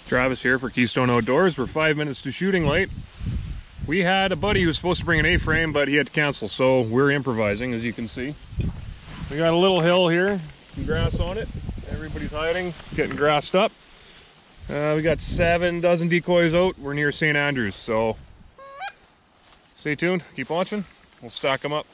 Travis here for Keystone Outdoors. We're 5 minutes to shooting late. We had a buddy who was supposed to bring an A-frame, but he had to cancel, so we're improvising, as you can see. We got a little hill here, some grass on it. Everybody's hiding, getting grassed up. We got 7 dozen decoys out. We're near St. Andrews, so stay tuned, keep watching. We'll stack them up.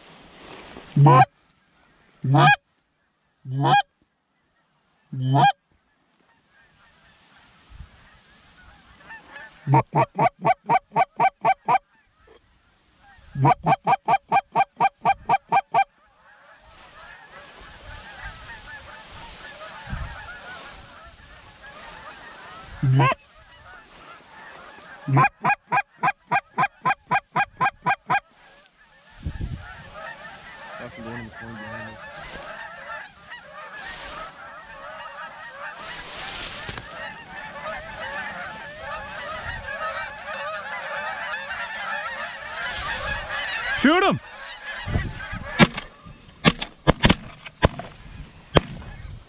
Shoot him!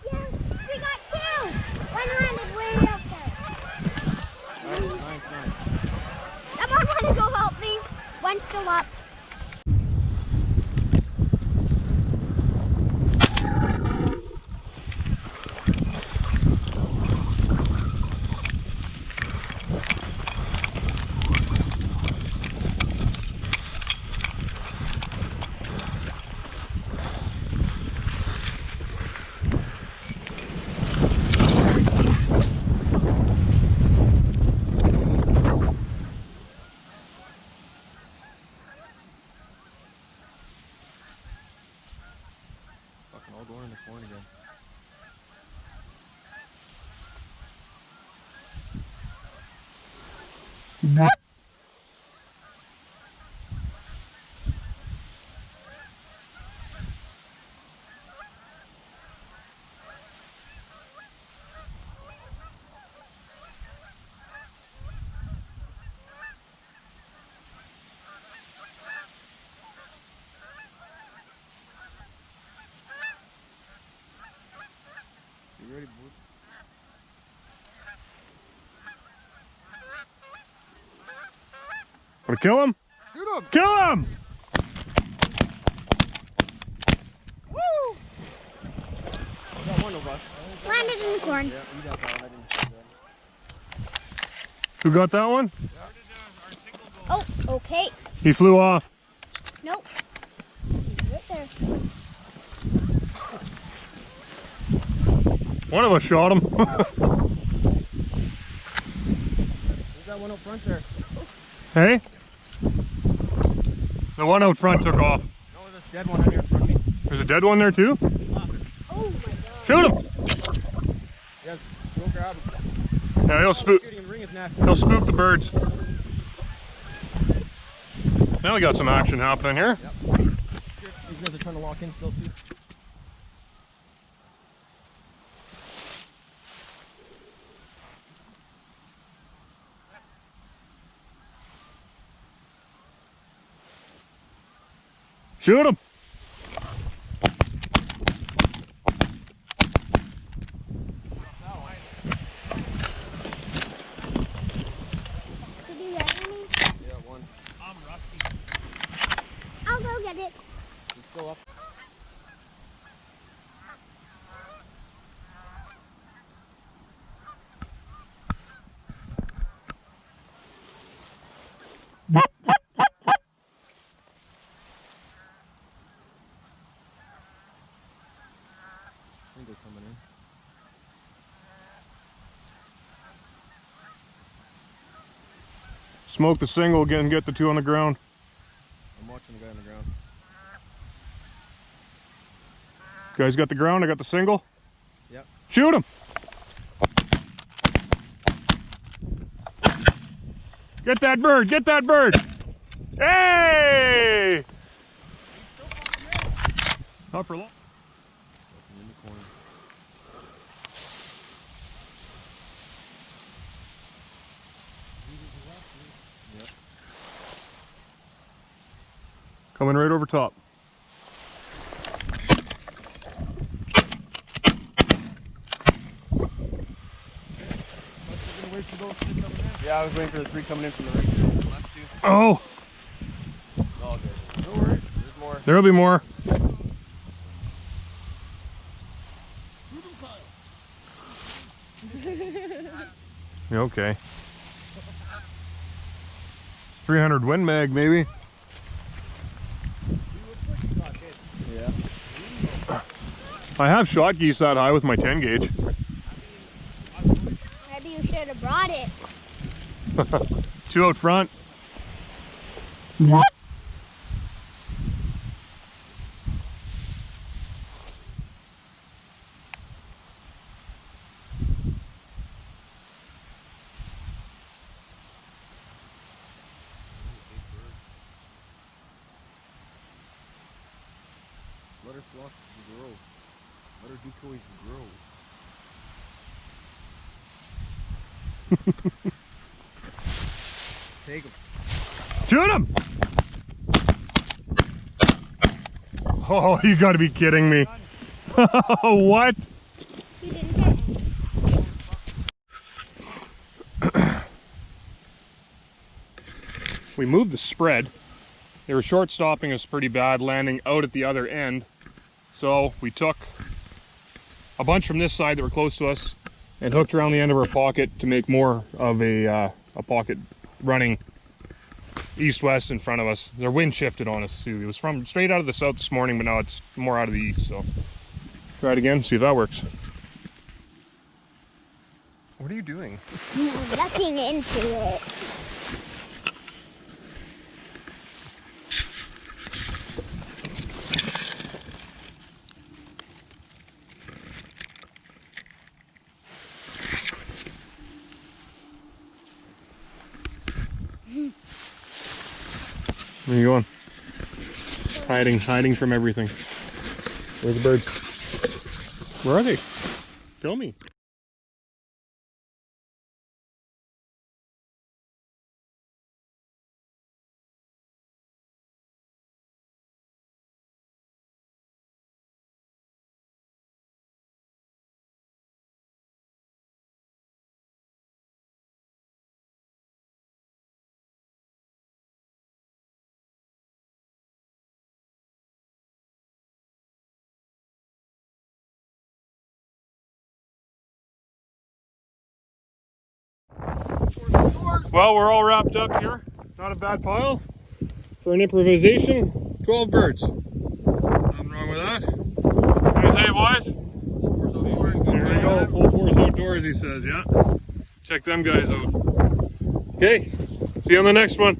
Yeah, we got 2! One landed way up there. Nice. Come on, one go help me. One's still up. All going in the corn again. You ready, boys? Wanna kill him? Shoot him! Kill him! Woo! Got one of us. Landed in the corn. Yeah, you got that one. I didn't see that. Who got that one? Oh, okay. He flew off. Nope. He's right there. One of us shot him. There's that one up front there. Hey? The one out front took off. No, there's a dead one out here in front of me. There's a dead one there too? Oh my god. Shoot him! Yes, go grab him. Yeah, he'll spook. Shooting him, ring his neck. He'll spook the birds. Now we got some action happening here. Yep. These guys are trying to lock in still too. Shoot him! Did you get any? Yeah, one. I'm rusty. I'll go get it. He's still up. I think they're coming in. Smoke the single again and get the 2 on the ground. I'm watching the guy on the ground. Guys got the ground, I got the single. Yep. Shoot him! Get that bird, get that bird! Hey! Not for long. In the corner. Yep. Coming right over top. Wait Yeah, I was waiting for the 3 coming in from the right. Left 2. Oh, It's all good. No worries. There's more. there'll be more. Okay. 300 Win Mag, maybe. Yeah. I have shot geese that high with my 10 gauge. Maybe you should have brought it. 2 out front. Let her flock grow. Let her decoys grow. Take them. Shoot him! Oh, you gotta be kidding me. What? You didn't get any. We moved the spread. They were short stopping us pretty bad, landing out at the other end. So we took a bunch from this side that were close to us and hooked around the end of our pocket to make more of a pocket running east-west in front of us. Their wind shifted on us too. It was from straight out of the south this morning, but now it's more out of the east. So try it again, see if that works. What are you doing? Looking into it. Where are you going? Hiding from everything. Where's the birds? Where are they? Tell me. Well, we're all wrapped up here. Not a bad pile for an improvisation. 12 birds. Nothing wrong with that. What do you say, boys? There you go, full force outdoors, he says, yeah. Check them guys out. Okay, see you on the next one.